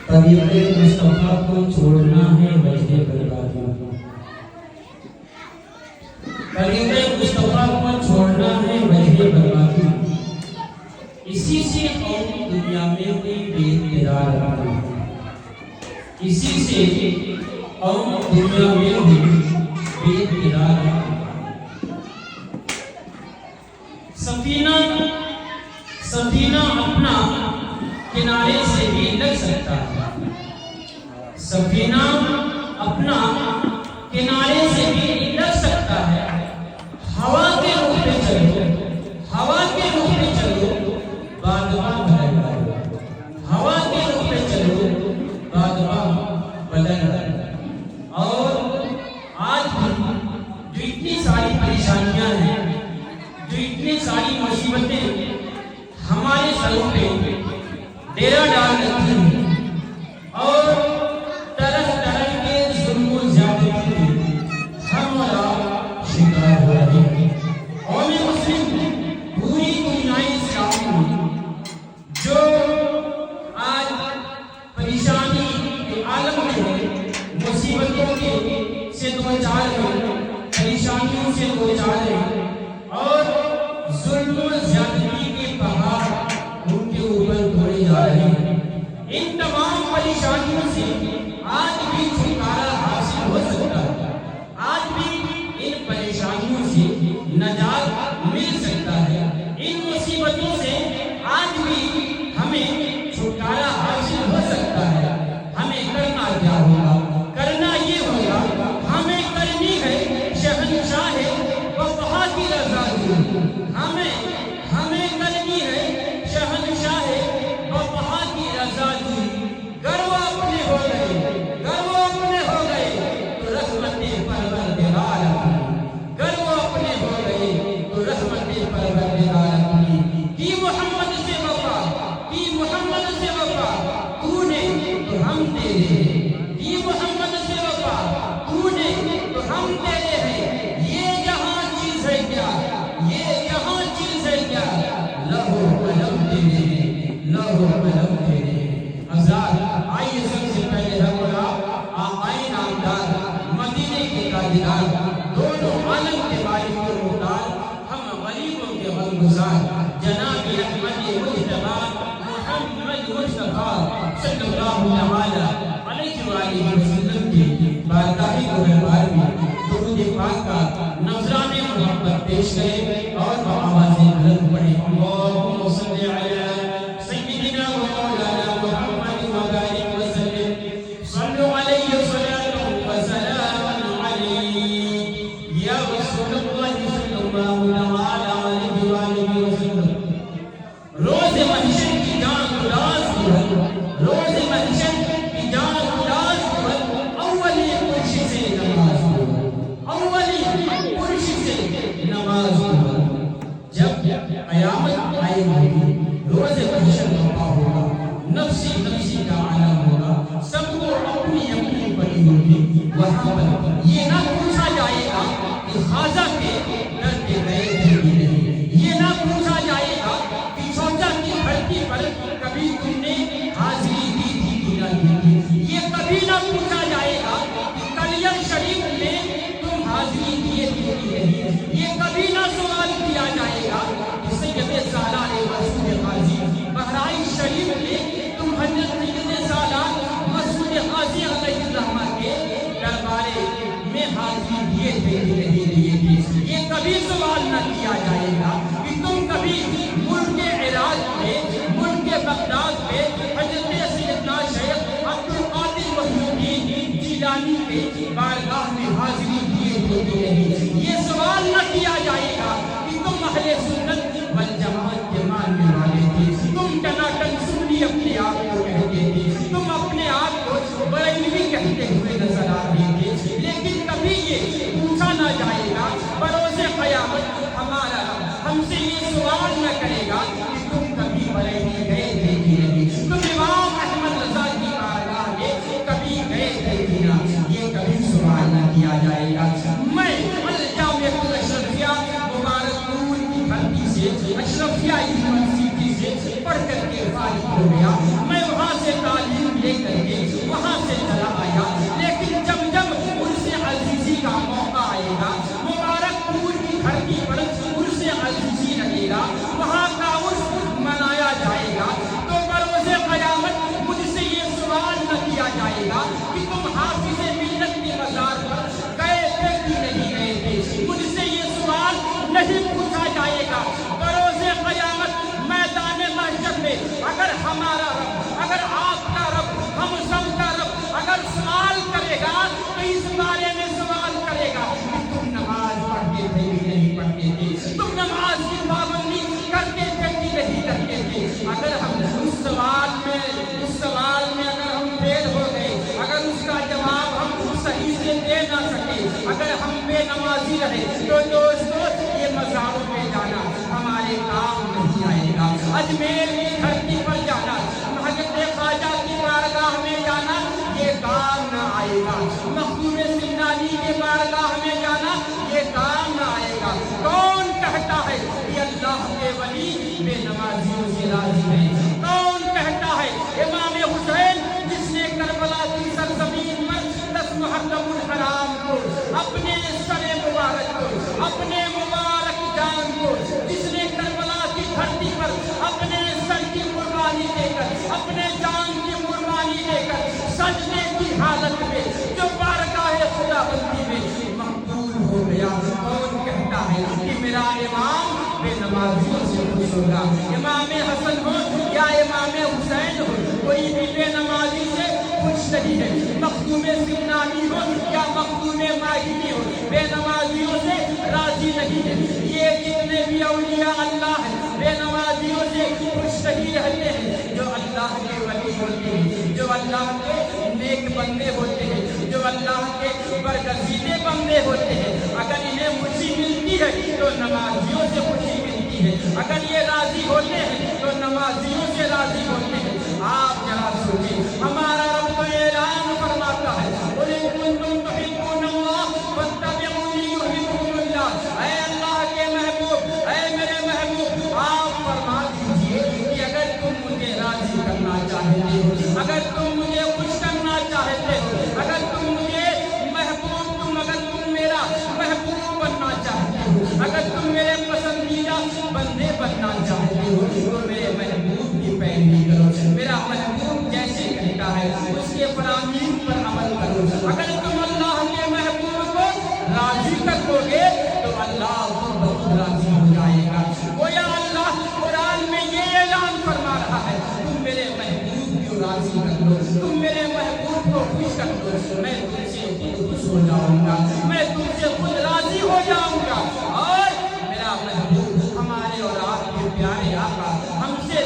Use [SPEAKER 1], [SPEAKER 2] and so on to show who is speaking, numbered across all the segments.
[SPEAKER 1] طریقے مصطفیٰ کو چھوڑنا ہے وجہ بربادی، طریقے مصطفیٰ کو چھوڑنا ہے وجہ بربادی، اسی سے قوم دنیا میں کوئی بے اقتدار رہا، اسی سے قوم دنیا میں کوئی بے اقتدار رہا۔ سفینہ اپنا کنارے سے بھی لگ سکتا ہے، سفینہ اپنا کنارے سے بھی لگ سکتا ہے، ہوا کے رخ پہ چلو، ہوا کے رخ پہ چلو، بادباں بدل گئے، ہوا کے رخ پہ چلو، بادباں بدل گئے۔ اور آج بھی جو اتنی ساری پریشانیاں ہیں، جو اتنی ساری مصیبتیں ہمارے سروں پہ ڈیرا ڈال رکھی ہیں، اور طرح طرح کے ظلم و زیادتی کے ہم شکار ہو رہے ہیں۔ قوم مسلم پوری دنیا اسلام میں جو آج پریشانی کے عالم میں ہے، مصیبتوں کے سے دوچار ہے، پریشانیوں سے دوچار ہے، اور ظلم و زیادتی کے پہاڑ ان کے اوپر ڈھوئے جا رہے ہیں، ان تمام پریشانیوں سے آج بھی چھٹکارا حاصل ہو سکتا ہے، آج بھی ان پریشانیوں سے نجات مل سکتا ہے، ان مصیبتوں سے آج بھی ہمیں چھٹکارا حاصل ہو سکتا ہے۔ ہمیں کرنا کیا ہوگا؟ کرنا یہ ہوگا، ہمیں کرنی ہے شہنشاہ وفا کی رضا جوئی، ہمیں کرنی ہے شہنشاہ وفا کی رضا جوئی۔ گر وہ اپنے ہو گئے، گر وہ اپنے ہو گئے تو رحمت پروردگار اپنی، گر وہ اپنے ہو گئے تو رحمت پروردگار اپنی۔ کی محمد سے وفا، کی محمد سے وفا تو نے تو ہم تیرے ہیں، کی محمد سے وفا تو نے تو ہم تیرے ہیں۔ یہ جہاں چیز ہے کیا، یہ جہاں چیز ہے کیا، لہو قلم تیرے ہیں، لہو قلم تیرے ہیں۔ حضرات آئیے سب سے پہلے ہم آقائے نامدار مدینے کے تاجدار، دونوں عالم کے مالک و مختار، ہم غریبوں کے غمگسار جناب احمد مجتبی محمد مصطفیٰ صلی اللہ علیہ وآلہ وسلم کی بارگاہ گہربار میں درود پاک کا نذرانِ محبت پیش کریں اور آوازیں بلند پڑھیں۔ اللہم صلی علی سیدنا و مولانا محمد وبارک وسلم، صلو علیہ صلاۃ و سلام علیہ یا رسول اللہ صلی اللہ علیہ وآلہ وسلم۔ روز محشر کی جان گداز بود، روز محشر کی جان گداز بود، اولی پرشی سے نماز بود، اولی پرشی سے نماز بود. جب قیامت آئے گی، روز محشر برپا ہوگا، نفسی نفسی کا عالم ہوگا، سب کو اپنی اپنی پڑی ہوگی. وہاں پر یہ نہ پوچھا جائے گا کہ خواجہ کے در پہ گئے تھے کہ نہیں، یہ نہ پوچھا جائے گا کہ سوچا کی دھرتی پر کبھی تم نے حاضری دی تھی کہ نہ دی تھی، یہ کبھی نہ پوچھا جائے گا کہ کلیہ شریف میں تم حاضری دیے تھے کہ نہیں، یہ کبھی نہ سوال کیا جائے گا کہ سید سالار مسعود غازی بہرائچ شریف میں تم حضرت سید سالار مسعود غازی علیہ الرحمہ کے دربارے میں حاضری دیے تھے کہ نہیں دیے تھے، یہ کبھی سوال نہ کیا جائے گا کہ تم کبھی ملک عراق میں، ملک بغداد میں حضرت سیدنا شیخ عبد القادر محی الدین جیلانی کے بارگاہ میں حاضری دیے تھے کہ نہیں، یہ سوال نہ کیا جائے گا کہ تم اہل سنت والجماعت کے ماننے والے تھے، تم ٹناٹن سنی اپنے آپ کو کہتے تھے، تم اپنے آپ کو بریلوی کہتے ہوئے نظر آ رہے تھے، لیکن کبھی یہ پوچھا نہ جائے گا بروز قیامت ہمارا ہم سے یہ سوال نہ کرے گا کہ تم کبھی بریلی گئے تھے کہ نہیں، تم امام احمد رضا کی بارگاہ میں کبھی گئے تھے کہ نہیں، یہ کبھی سوال نہ کیا جائے گا. میں الجامعۃ الاشرفیہ مبارک پور کی دھرتی سے، اشرفیہ یونیورسٹی سے پڑھ کر کے فارغ ہو گیا، میں وہاں سے تعلیم لے کر کے وہاں سے چلا آیا، لیکن جب عرس عزیزی کا موقع آئے گا، مبارک پور کی دھرتی پر عرس عزیزی لگے گا، وہاں کا عرس منایا جائے گا، تو بروز قیامت مجھ سے یہ سوال نہ کیا جائے گا کہ تم حافظ ملت کی مزار پر گئے تھے کہ نہیں گئے تھے، مجھ سے یہ سوال نہیں پوچھا جائے گا. بروز قیامت میدان محشر میں اگر ہمارا رب، اگر آپ کا رب، ہم سب کا رب اگر سوال کرے گا تو اس بارے میں سوال کرے گا کہ تم نماز پڑھتے تھے کہ نہیں پڑھتے تھے، تم نماز کی پابندی کرتے تھے کہ نہیں کرتے تھے. اگر ہم اس سوال میں اگر ہم فیل ہو گئے، اگر اس کا جواب ہم صحیح سے دے نہ سکے، اگر ہم بے نمازی رہے، تو دوستو یہ مزاروں پہ جانا ہمارے کام نہیں آئے گا. اجمیر کی دھرتی پر جانا، حضرت خواجہ کی بارگاہ میں جانا، یہ کام نہ آئے گا. مخدوم سمنانی کے بارگاہ میں جانا، یہ کام نہ آئے گا. کون کہتا ہے کہ اللہ کے ولی بے نمازیوں سے راضی ہیں؟ کون کہتا ہے امام حسین جس نے کربلا کی سرزمین پر 10 محرم الحرام کو اپنے سر مبارک کو، اپنے مبارک جان کو، جس نے کربلا کی دھرتی پر اپنے سر کی قربانی دے کر، اپنے جان کی قربانی دے کر سجدے کی حالت میں جو بارگاہ خدا بندی میں مقبول ہو گیا، کون کہتا ہے کہ میرا امام بے نمازیوں سے خوش ہوگا؟ امام حسن ہو یا امام حسین ہو، کوئی بھی بے نمازی سے خوش نہیں ہے. مخدوم سمنانی ہو یا مخدوم ماہری ہو، بے نمازیوں سے راضی نہیں ہے. یہ جتنے بھی اولیاء اللہ ہیں بے نمازیوں سے خوش نہیں رہتے ہیں. جو اللہ کے ولی ہوتے ہیں، جو اللہ کے نیک بندے ہوتے ہیں، جو اللہ کے برگزیدے بندے ہوتے ہیں، اگر انہیں خوشی ملتی ہے تو نمازیوں سے خوشی ملتی ہے، اگر یہ راضی ہوتے ہیں تو نمازیوں سے راضی ہوتے ہیں. آپ ذرا سوچیں، ہمارا رب تو اعلان فرماتا ہے قُلْ إِن كُنتُمْ تُحِبُّونَ اللَّهَ فَاتَّبِعُونِي يُحْبِبْكُمُ اللَّهُ. اے اللہ کے محبوب، اے میرے محبوب، آپ فرما دیجئے کہ اگر تم مجھے راضی کرنا چاہتے ہو، اگر تم مجھے خوش کرنا چاہتے ہو، اگر تم مجھے محبوب، اگر تم میرا محبوب بننا چاہتے ہو، اگر تم میرے پسندیدہ بندے بننا چاہتے ہو، تو میرے محبوب کی پیروی کرو. میرا محبوب جیسے کہتا ہے اس کے فرامین پر عمل کرو. اگر تم اللہ کے محبوب کو راضی کر دو گے تو اللہ بہت راضی ہو جائے گا. گویا اللہ قرآن میں یہ اعلان فرما رہا ہے، تم میرے محبوب کو راضی کر دو، تم میرے محبوب کو خوش کر دو، میں تم سے خود خوش ہو جاؤں گا، میں تم سے خود راضی ہو جاؤں گا. اور میرا محبوب ہمارے اور آپ کے پیارے آقا ہم سے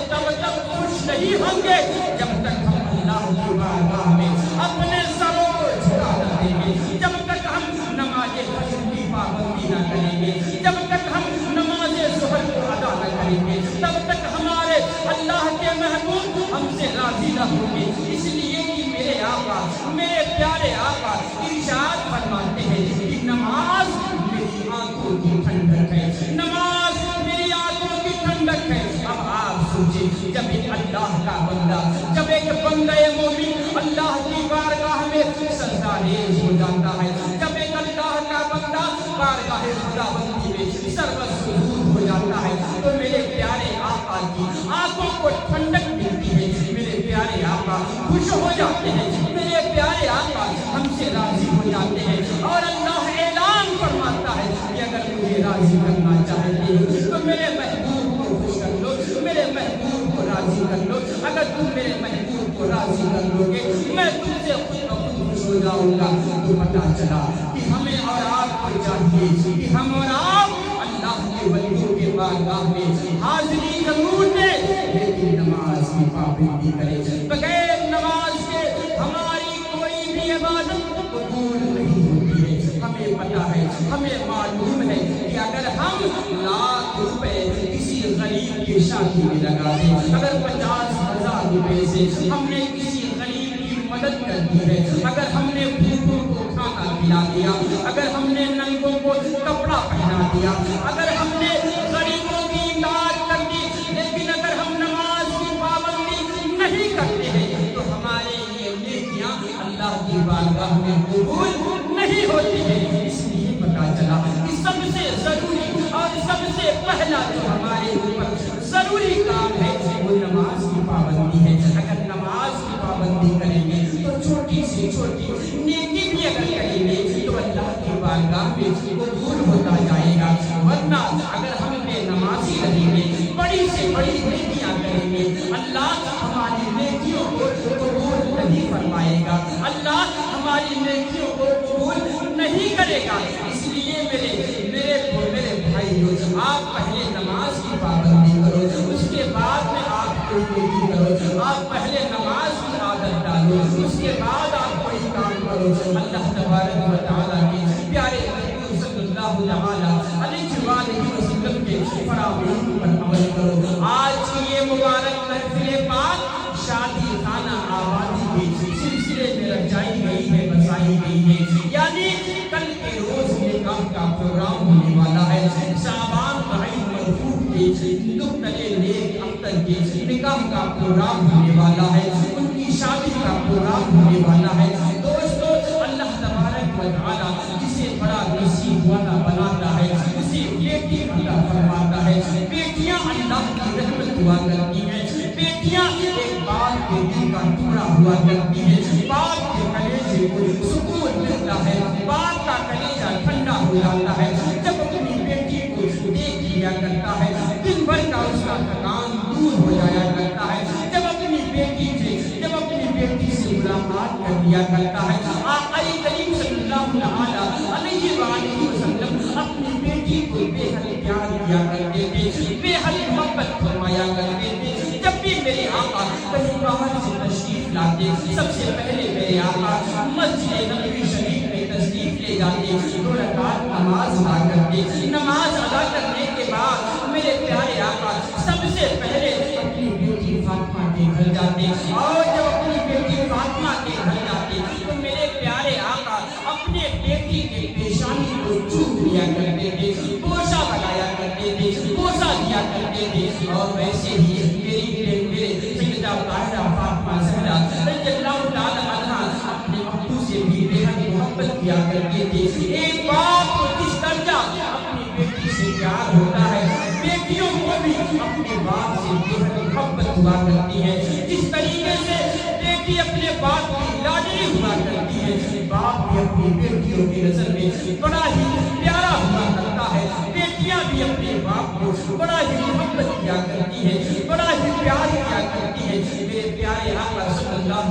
[SPEAKER 1] نہیں ہوں گے جب تک ہم اللہ کی بارگاہ میں اپنے سروں کو جھکا نہ دیں گے، جب تک ہم نماز فجر کی پابندی نہ کریں گے، جب تک ہم نماز ظہر کو ادا نہ کریں گے، تب تک ہمارے اللہ کے محبوب ہم سے راضی نہ ہوں گے۔ اس لیے کہ میرے آقا، میرے پیارے آقا ارشاد فرماتے ہیں کہ نماز میری آنکھوں کی ٹھنڈک ہے، نماز میری آنکھوں کی ٹھنڈک ہے۔ اب آپ سوچیں، جب ایک اللہ کا بندہ، جب ایک بندہ مومن اللہ کی بارگاہ میں سجدہ ریز ہو جاتا ہے، جب ایک اللہ کا بندہ بارگاہ خداوندی میں سربسجود ہو جاتا ہے، تو میرے پیارے آقا کی آنکھوں کو ٹھنڈک ملتی ہے، میرے پیارے آقا خوش ہو جاتے ہیں، میرے پیارے آقا ہم سے راضی ہو جاتے ہیں، اور اللہ اعلان فرماتا ہے کہ اگر مجھے راضی کرنا چاہتے ہو تو میرے محبوب کو خوش کر لو، میرے محبوب کو راضی کر لو۔ اگر تم میرے محبوب کو راضی کر لو گے میں تم سے خود بخود خوش ہو جاؤں گا۔ تو پتہ چلا کہ ہمیں اور آپ کو چاہیے کہ ہم اور آپ اللہ کے ولیوں کے بارگاہ میں حاضری ضرور دیں، لیکن نماز کی پابندی کریں۔ بغیر نماز کے ہماری کوئی بھی عبادت قبول نہیں ہوتی ہے۔ ہمیں پتہ ہے، ہمیں معلوم ہے کہ اگر ہم لاکھ روپے کسی غریب کی شادی میں لگا دیں، اگر 50,000 روپے سے ہم نے کسی غریب کی مدد کر دی ہے، اگر ہم نے بھوکوں کو کھانا کھلا دیا، اگر ہم نے ننگوں کو کپڑا پہنا دیا، اگر ہم نے غریبوں کی امداد کر دی، لیکن اگر ہم نماز کی پابندی نہیں کرتے ہیں تو ہمارے یہ نیکیاں اللہ کی بارگاہ میں قبول نہیں ہوتی ہیں۔ اس لیے پتہ چلا کہ سب سے ضروری اور سب سے پہلا جو ہمارے اوپر ضروری کام ہے وہ نماز کی پابندی ہے۔ اگر نماز کی پابندی کریں گے تو چھوٹی سے چھوٹی نیکی بھی اگر کریں گے تو اللہ کی بارگاہ میں قبول ہوتا جائے گا، ورنہ اگر ہم بے نمازی رہیں گے، بڑی سے بڑی نیکیاں کریں گے، اللہ ہماری نیکیوں کو قبول نہیں فرمائے گا، اللہ ہماری نیکیوں کو قبول نہیں کرے گا۔ اس لیے میرے بھائیو، آپ پہلے نماز کی پابندی کرو، اس کے بعد میں آپ کوئی نیکی کرو۔ آپ پہلے نماز کی عادت ڈالو، اس کے بعد آپ کوئی کام کرو۔ اللہ تبارک و تعالیٰ کے پیارے حضور صلی اللہ علیہ وسلم کے فرامین پر عمل کرو۔ آج کی یہ مبارک محفل پاک شادی خانہ آبادی کے سلسلے میں رچائی گئی ہے، بسائی گئی ہے، یعنی کل کے روز نکاح کا پروگرام ہونے والا ہے۔ شعبان بھائی مرحوم کے نقطۂ نیک اختر کے نکاح کا پروگرام ہونے والا ہے، ان کی شادی کا پروگرام ہونے والا ہے۔ دوستو، اللہ تبارک و تعالیٰ جسے بڑا نصیب والا بناتا ہے اسے بیٹی عطا فرماتا ہے۔ بیٹیاں اللہ کی رحمت ہوا کرتی ہیں، بیٹیاں ایک باپ کے دل کا ٹکڑا ہوا کرتی ہیں، باپ کے کلیجے کو سکون ملتا ہے، باپ کا کلیجہ ٹھنڈا ہو جاتا ہے جب اپنی بیٹی کو دیکھ لیا کرتا ہے، دن بھر کا اس کا تھکان دور ہو جایا کرتا ہے جب اپنی بیٹی سے ملاقات کر لیا کرتا ہے۔ آقا کریم صلی اللہ علیہ وآلہ وسلم اپنی بیٹی کو بے حد پیار کیا کرتے تھے، بے حد محبت فرمایا کرتے تھے۔ جب بھی میرے آقا کہیں باہر سے تشریف لاتے، سب سے پہلے میرے آقا مسجد نبوی شریف میں تشریف لے جاتے، 2 رکعت نماز ادا کرتے۔ نماز ادا کرنے کے بعد میرے پیارے آقا سب سے پہلے اپنی بیٹی فاطمہ کے گھر جاتے، اور جب اپنی بیٹی فاطمہ کے گھر جاتے تو میرے پیارے آقا اپنے بیٹی کے پیشانی کو چوم لیا کرتے تھے، بوسہ لگایا کرتے تھے، بوسہ دیا کرتے تھے۔ اور ویسے ہی میرے سیدہ طاہرہ فاطمہ زہرا رضی اللہ تعالی عنہا اپنے ابو سے بھی بے حد محبت کیا کرتے تھے۔ ایک باپ کو جس درجہ اپنی بیٹی سے پیار ہوتا ہے، بیٹیوں کو بھی اپنے باپ سے بے حد محبت ہوا کرتی ہے۔ جس طریقے سے بیٹی اپنے باپ کی لاڈلی ہوا کرتی ہے، باپ بھی اپنی بیٹیوں کی نظر میں بڑا ہی پیارا ہوا کرتا ہے۔ بیٹیاں بھی اپنے باپ کو بڑا ہی محبت کیا کرتی ہے، بڑا ہی پیار کیا کرتی ہے۔ میرے پیارے آقا صلی اللہ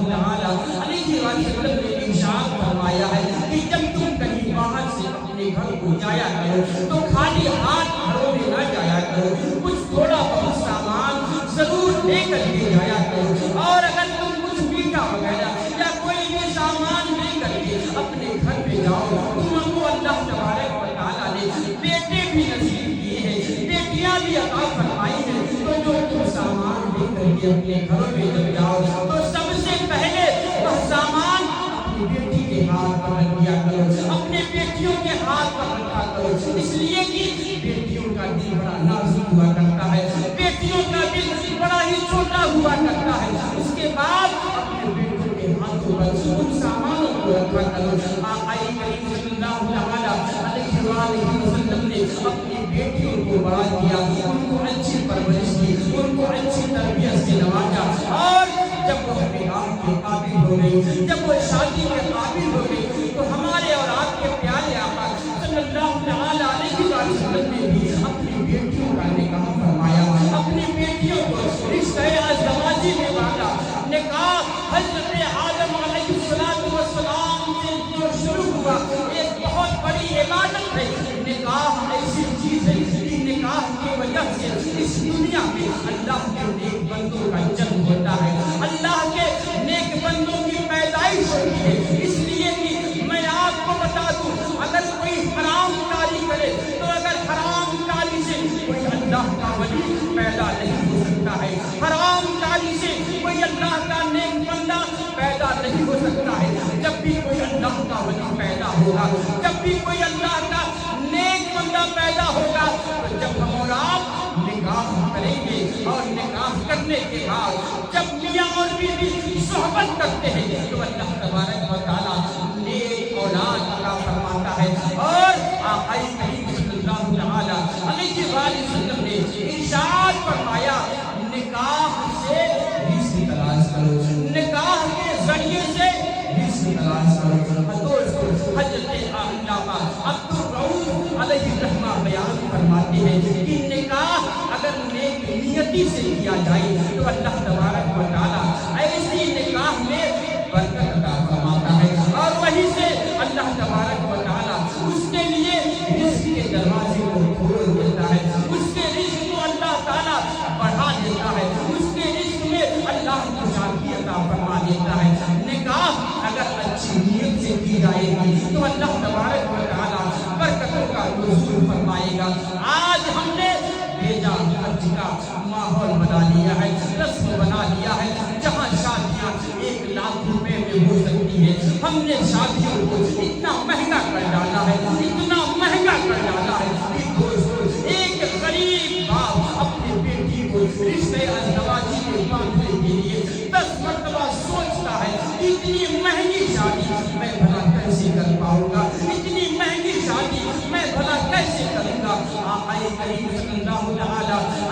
[SPEAKER 1] علیہ وسلم نے ارشاد فرمایا ہے کہ جب تم کہیں باہر سے اپنے گھر کو جایا کرو تو خالی ہاتھ گھروں میں نہ جایا کرو، کچھ تھوڑا بہت سامان ضرور لے دے کر کے جایا کرو، اور اگر تم کچھ میٹھا وغیرہ یا کوئی بھی سامان لے کر کے اپنے گھر پہ جاؤ، تم کو اللہ تبارک و تعالیٰ نے بیٹے بھی نصیب کیے ہیں، بیٹیاں بھی عطا فرمائی ہیں، تو جو تم سامان لے کر کے اپنے گھروں میں جب جاؤ تو سب سے پہلے وہ سامان اپنی بیٹی کے ہاتھ پر رکھ دیا کرو، اپنے بیٹیوں کے ہاتھ پر رکھا کرو، اس لیے کہ بیٹیوں کا دل بڑا نازک ہوا کرتا ہے، بیٹیوں کا دل بڑا ہی چھوٹا ہوا کرتا ہے۔ اس کے بعد اپنے بیٹوں کے ہاتھوں پر ان سامانوں کو رکھا کرو۔ آقا کریم صلی اللہ علیہ وسلم نے اپنی بیٹیوں کو بڑا کیا، ان کو اچھی پرورش کی، ان کو اچھی تربیت سے نوازا، اور جب وہ نکاح کے قابل ہو گئی، جب وہ شادی کے قابل ہو گئی، تو ہمارے اور آپ کے پیارے آقا صلی اللہ علیہ وسلم نے بھی اپنی بیٹیوں کا نکاح فرمایا، اپنی بیٹیوں کو رشتہ ازدواجی میں باندھا۔ نکاح حضرت آدم علیہ السلام سے جو شروع ہوا، ایک بہت بڑی عبادت ہے۔ نکاح ایسی چیز ہے کہ نکاح کی وجہ سے اس دنیا میں اللہ کے نیک بندوں کا جنم ہوتا ہے، اللہ کے نیک بندوں کی پیدائش ہوتی ہے۔ اس لیے کہ میں آپ کو بتا دوں، اگر کوئی حرام کاری کرے تو اگر حرام کاری سے کوئی اللہ کا ولی پیدا نہیں ہو سکتا ہے، حرام کاری سے کوئی اللہ کا نیک بندہ پیدا نہیں ہو سکتا ہے۔ جب بھی کوئی اللہ کا ولی پیدا ہوگا، جب بھی کوئی اللہ کا نیک بندہ پیدا ہوگا، تو جب ہم اور آپ نکاح کریں گے، اور نکاح کرنے کے بعد جب میاں اور بیوی صحبت کرتے ہیں تو اللہ تبارک و تعالیٰ نیک اولاد عطا فرماتا ہے۔ اور آقا کریم صلی اللہ علیہ وسلم نے ارشاد فرمایا، نکاح سے رزق تلاش کرو، نکاح کے ذریعے سے رزق تلاش کرو۔ حضرت علامہ عبدالرؤف علیہ الرحمہ بیان فرماتے ہیں کہ نکاح اگر نیک نیتی سے کیا جائے تو اللہ تبارک و تعالیٰ ایسی نکاح میں برکت عطا فرماتا ہے، اور وہیں سے اللہ تبارک و تعالیٰ اس کے لیے رزق کے دروازے کو کھول دیتا ہے، اس کے رزق کو اللہ تعالیٰ بڑھا دیتا ہے، اس کے رزق میں اللہ کو شادی عطا فرما دیتا ہے۔ نکاح اگر اچھی نیت سے کی جائے گی تو اللہ تبارک و تعالیٰ برکتوں کا نزول فرمائے گا۔ آج ہم نے بھیجا حج کا ماحول بنا لیا ہے، رسم بنا لیا ہے، جہاں شادیاں 1 لاکھ روپے میں ہو سکتی ہے، ہم نے شادیوں کو اتنا مہنگا کر ڈالا ہے، اتنا مہنگا کر ڈالا ہے کہ دوستو ایک غریب باپ اپنی بیٹی کو رشتے ازدواجی میں باندھنے کے لیے 10 مرتبہ سوچتا ہے، اتنی مہنگی شادی میں بھلا کیسے کر پاؤں گا، اتنی مہنگی شادی میں بھلا کیسے کروں گا۔ آقا کریم صلی اللہ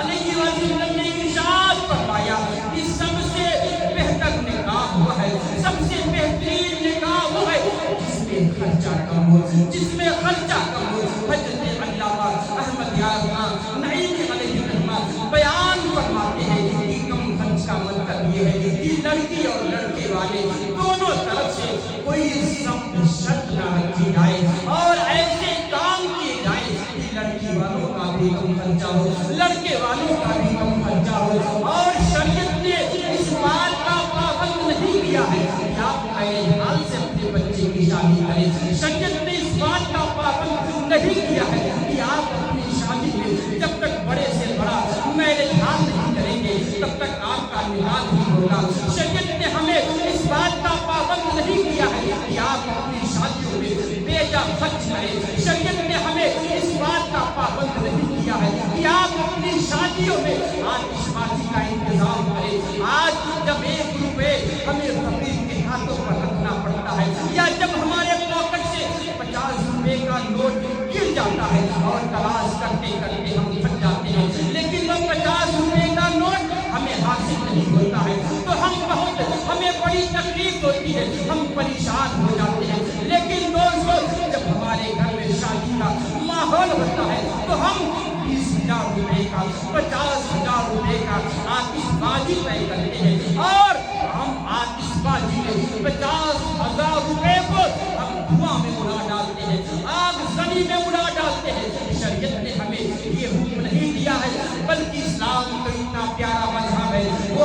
[SPEAKER 1] علیہ وسلم نے ارشاد فرمایا کہ سب سے بہتر نکاح وہ ہے، سب سے بہترین نکاح وہ ہے جس میں خرچہ کم ہو، جس میں خرچہ کم ہو۔ حضرت علامہ احمد یار نعیمی علیہ الرحمہ بیان فرماتے ہیں کہ کم خرچ کا مطلب یہ ہے کہ لڑکی اور لڑکے والے دونوں طرف سے کوئی شرط نہ رکھی جائے، اور ایسے کام کیے جائیں کہ لڑکی والوں کا بھی کم خرچہ ہو، لڑکے والوں کا بھی کم خرچہ ہو۔ اور شریعت نے اس بات کا پابند نہیں کیا ہے کہ آپ نئے حال سے اپنے بچے کی شادی کریں، شریعت نے اس بات کا پابند نہیں کیا ہے کہ آپ اپنی شادی میں جب تک بڑے سے بڑا میرج ہال نہیں کریں گے تب تک آپ کا نکاح نہیں ہوگا۔ شریعت نے ہمیں اس بات کا پابند نہیں کیا ہے کہ آپ اپنی شادیوں میں بے جا خرچ کریں، شریعت نے ہمیں اس بات کا پابند نہیں کیا ہے کہ آپ اپنی شادیوں میں آتش بازی کا انتظام کریں۔ آج جب 1 روپے ہمیں فقیر کے ہاتھوں پر رکھنا پڑتا ہے، یا جب ہمارے پاکٹ سے 50 روپے کا نوٹ گر جاتا ہے اور تلاش کرتے کرتے ہم تھک جاتے ہیں، لیکن وہ 50 روپے کا نوٹ ہمیں حاصل نہیں ہوتا ہے تو ہمیں بڑی تکلیف ہوتی ہے، ہم پریشان ہو جاتے ہیں۔ لیکن دوستو جب ہمارے گھر میں شادی کا ماحول ہوتا ہے تو ہم 20,000 روپے کا 50,000 روپے کا آتش بازی طے کرتے ہیں، اور ہم آتش بازی میں 50,000 روپے کو ہم دھواں میں اڑا ڈالتے ہیں، آگ زمین میں اڑا ڈالتے ہیں۔ شریعت نے ہمیں یہ حکم نہیں دیا ہے، بلکہ اسلام تو اتنا پیارا مذہب ہے، وہ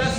[SPEAKER 2] 10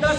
[SPEAKER 2] 10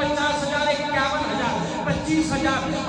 [SPEAKER 2] 50,000, 51,000, 25,000,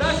[SPEAKER 2] 10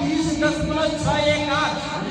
[SPEAKER 2] 30.68,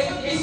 [SPEAKER 2] 21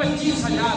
[SPEAKER 2] 25,000,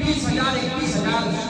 [SPEAKER 2] 20,000, 21,000,